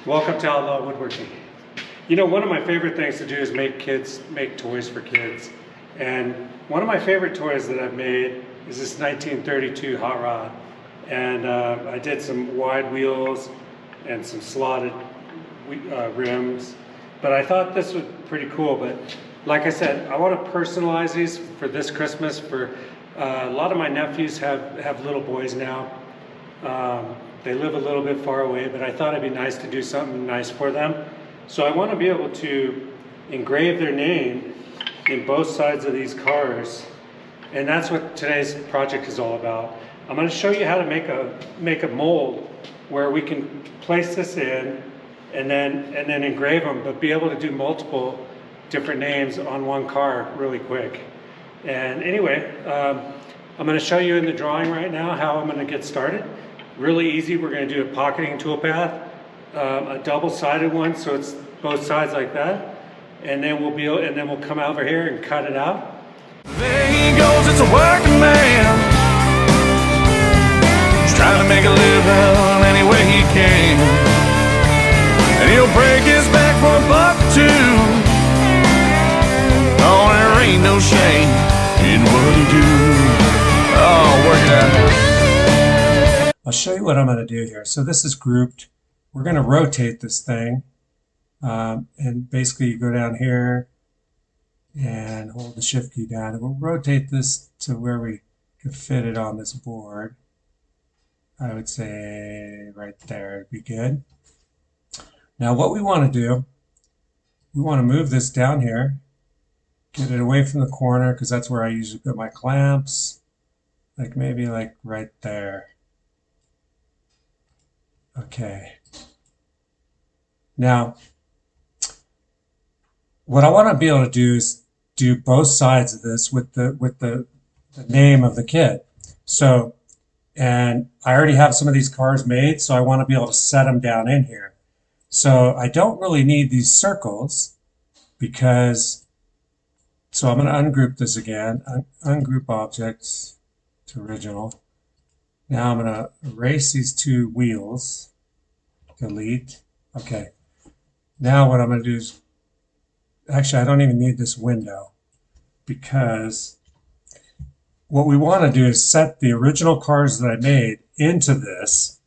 Welcome to Outlaw Woodworking. You know, one of my favorite things to do is make toys for kids. And one of my favorite toys that I've made is this 1932 hot rod. And I did some wide wheels and some slotted rims. But I thought this was pretty cool. But like I said, I want to personalize these for this Christmas. For a lot of my nephews have little boys now. They live a little bit far away, but I thought it'd be nice to do something nice for them. So I want to be able to engrave their name in both sides of these cars. And that's what today's project is all about. I'm going to show you how to make a mold where we can place this in and then engrave them, but be able to do multiple different names on one car really quick. And anyway, I'm going to show you in the drawing right now how I'm going to get started. Really easy. We're going to do a pocketing toolpath, a double-sided one, so it's both sides like that, and then we'll come over here and cut it out. There he goes, it's a working man. He's trying to make a living any way he can, and he'll break his back for $1 or $2. Oh, there ain't no shame in what he do. Oh, work it out. I'll show you what I'm going to do here. So this is grouped. We're going to rotate this thing. And basically you go down here and hold the shift key down. And we'll rotate this to where we can fit it on this board. I would say right there would be good. Now what we want to do, we want to move this down here. Get it away from the corner because that's where I usually put my clamps. Like maybe like right there. Okay. Now, what I want to be able to do is do both sides of this with the name of the kit. So, and I already have some of these cars made, so I want to be able to set them down in here. So I don't really need these circles because, so I'm going to ungroup this again, ungroup objects to original. Now I'm going to erase these two wheels, delete. Okay. Now what I'm going to do is, actually I don't even need this window because what we want to do is set the original cars that I made into this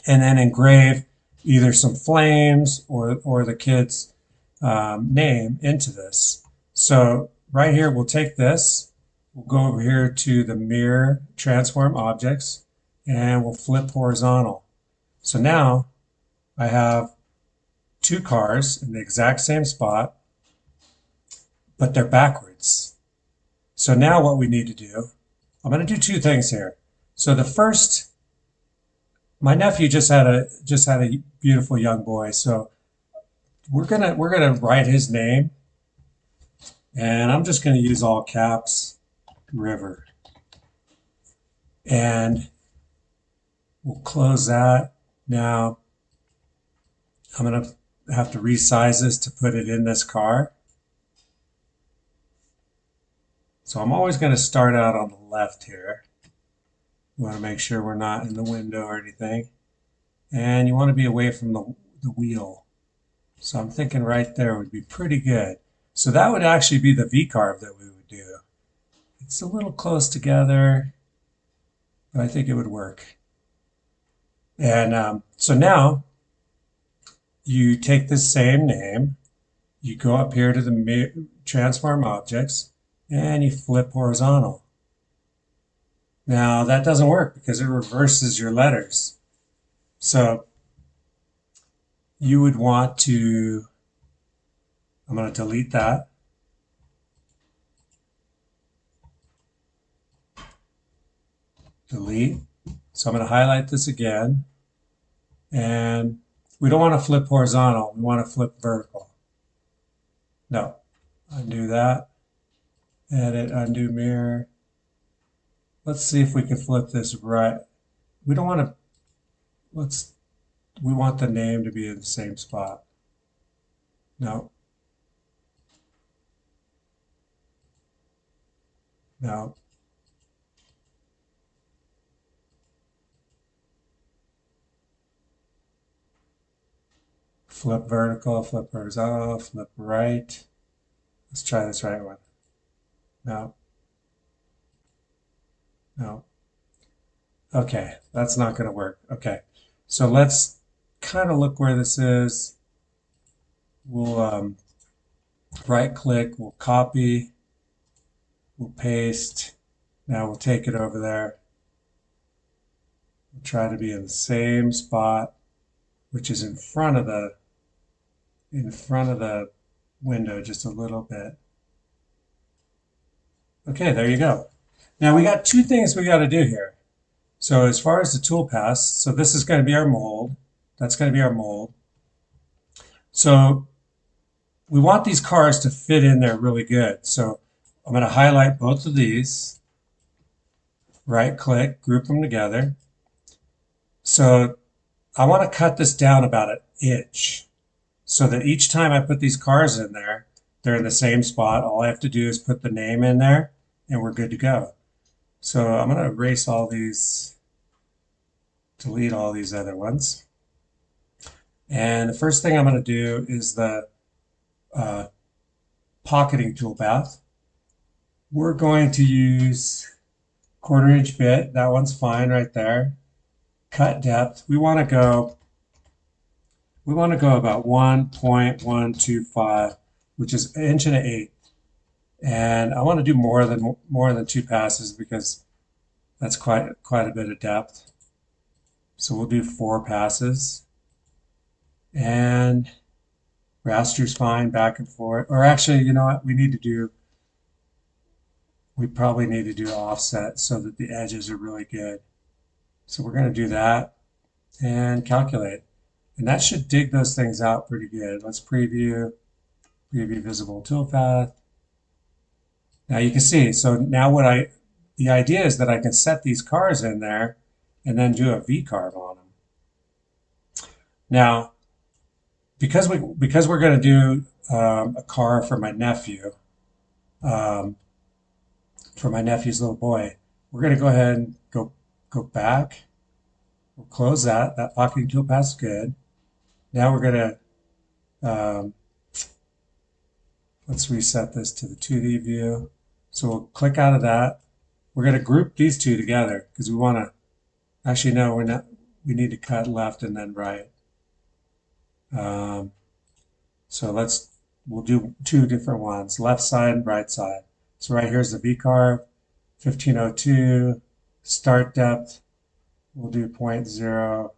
and then engrave either some flames or the kid's name into this. So right here we'll take this. We'll go over here to the mirror transform objects and we'll flip horizontal. So now I have two cars in the exact same spot, but they're backwards. So now what we need to do, I'm going to do two things here. So the first, my nephew just had a beautiful young boy. So we're gonna write his name, and I'm just going to use all caps. River. And we'll close that. Now I'm going to have to resize this to put it in this car. So I'm always going to start out on the left here. You want to make sure we're not in the window or anything. And you want to be away from the wheel. So I'm thinking right there would be pretty good. So that would actually be the V-carve that we would do. It's a little close together, but I think it would work. And so now you take this same name, you go up here to the transform objects, and you flip horizontal. Now that doesn't work because it reverses your letters. So you would want to, I'm going to delete that. Delete. So I'm going to highlight this again. And we don't want to flip horizontal. We want to flip vertical. No. Undo that. Edit, undo mirror. Let's see if we can flip this right. We don't want to, we want the name to be in the same spot. No. No. Flip vertical, flip horizontal, flip right. Let's try this right one. No. No. Okay, that's not going to work. Okay, so let's kind of look where this is. We'll right click, we'll copy, we'll paste. Now we'll take it over there. We'll try to be in the same spot, which is in front of the window just a little bit. Okay, there you go. Now we got two things we got to do here. So as far as the tool pass, so this is going to be our mold. That's going to be our mold. So we want these cars to fit in there really good. So I'm going to highlight both of these, right click, group them together. So I want to cut this down about an inch so that each time I put these cars in there, they're in the same spot. All I have to do is put the name in there and we're good to go. So I'm going to erase all these, delete all these other ones. And the first thing I'm going to do is the pocketing toolpath. We're going to use 1/4 inch bit. That one's fine right there. Cut depth. We want to go about 1.125, which is 1.125. And I want to do more than 2 passes because that's quite a bit of depth. So we'll do 4 passes. And raster's fine, back and forth. Or actually, you know what? We probably need to do offset so that the edges are really good. So we're going to do that and calculate. And that should dig those things out pretty good. Let's preview visible toolpath. Now you can see, so now the idea is that I can set these cars in there and then do a V-carve on them. Now, because we're going to do a car for my nephew, for my nephew's little boy, we're going to go ahead and go back. We'll close that. That pocketing toolpath is good. Now we're going to let's reset this to the 2D view. So we'll click out of that. We're going to group these two together because we want to. Actually, no, we're not. We need to cut left and then right. So we'll do 2 different ones, left side and right side. So right here's the V-carve, 1502, start depth, we'll do 0.02,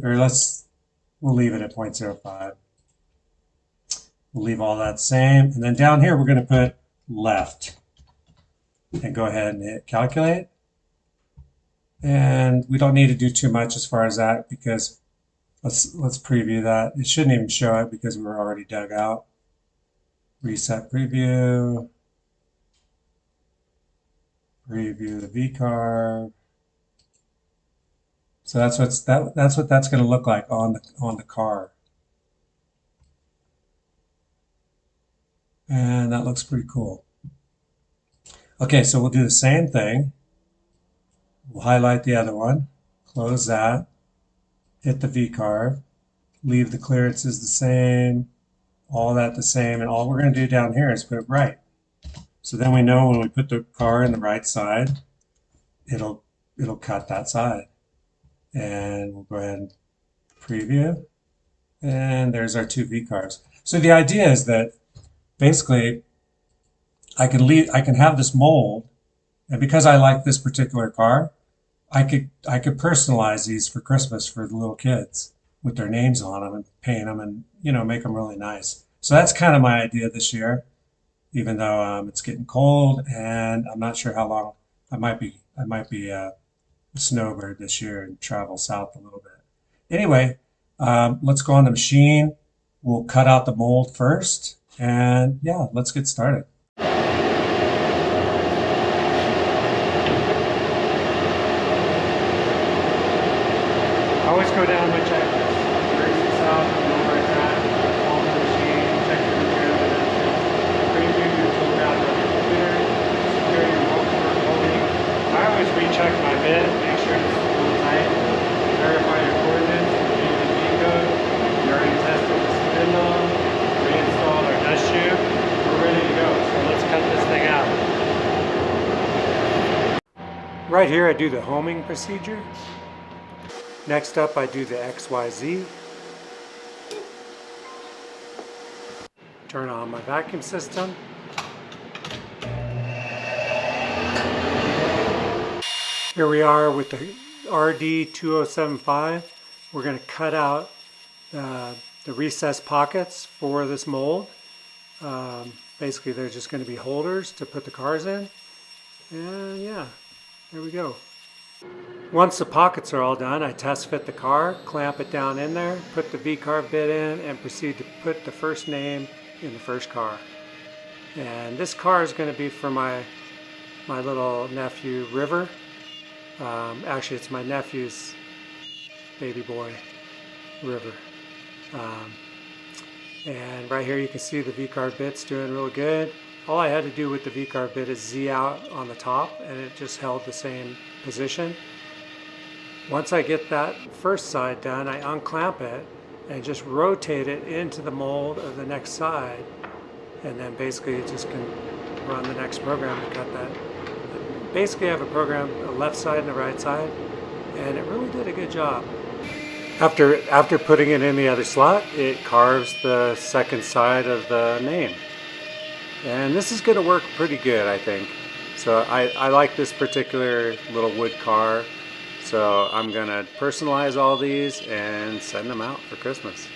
or we'll leave it at 0.05. We'll leave all that same. And then down here, we're going to put left and go ahead and hit calculate. And we don't need to do too much as far as that because let's preview that. It shouldn't even show it because we were already dug out. Reset preview. Preview the V-carve. So that's what that's going to look like on the car. And that looks pretty cool. Okay, so we'll do the same thing. We'll highlight the other one, close that, hit the V-carve, leave the clearances the same, all that the same, and all we're going to do down here is put it right. So then we know when we put the car in the right side, it'll cut that side. And we'll go ahead and preview. And there's our 2 V-carves. So the idea is that basically I can have this mold, and because I like this particular car, I could personalize these for Christmas for the little kids with their names on them and paint them and make them really nice. So that's kind of my idea this year, even though it's getting cold and I'm not sure how long I might be a snowbird this year and travel south a little bit. Anyway, let's go on the machine. We'll cut out the mold first, and yeah, let's get started. Always go down my checklist. Brace yourself, know where it's at, on the machine, check your repair dimensions, preview your toolpath on your computer, secure your mold for holding. I always recheck my bit, make sure it's still tight, verify your coordinates, use the V code, right here I do the homing procedure. Next up I do the XYZ. Turn on my vacuum system. Here we are with the RD2075. We're going to cut out the recessed pockets for this mold. Basically they're just going to be holders to put the cars in. And yeah, there we go. Once the pockets are all done, I test fit the car, clamp it down in there, put the V-carve bit in, and proceed to put the first name in the first car. And this car is going to be for my little nephew, River. Actually, it's my nephew's baby boy, River. And right here you can see the V-carve bit's doing real good. All I had to do with the V-carve bit is Z out on the top, and it just held the same position. Once I get that first side done, I unclamp it and just rotate it into the mold of the next side, and then basically it just can run the next program to cut that. Basically I have a program, a left side and a right side, and it really did a good job. After putting it in the other slot, it carves the second side of the name. And this is going to work pretty good, I think. So I like this particular little wood car. So I'm going to personalize all these and send them out for Christmas.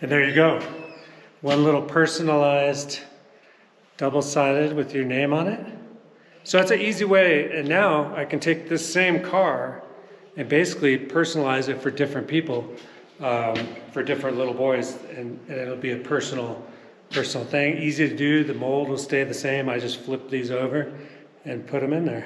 And there you go. One little personalized double-sided with your name on it. So that's an easy way, and now I can take this same car and basically personalize it for different people, for different little boys, and it'll be a personal thing. Easy to do. The mold will stay the same. I just flip these over and put them in there.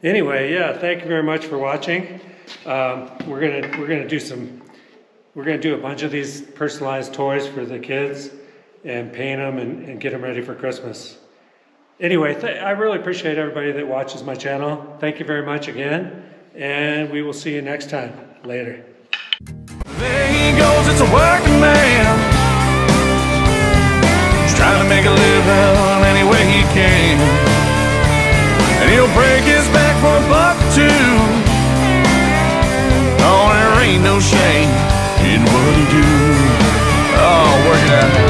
Anyway, yeah, thank you very much for watching. We're gonna do a bunch of these personalized toys for the kids and paint them and get them ready for Christmas. Anyway, I really appreciate everybody that watches my channel. Thank you very much again, and we will see you next time. Later. There he goes, it's a working man. He's trying to make a living any way he can. And he'll break his back for $1 or $2. Oh, there ain't no shame in what he do. Oh, work it out.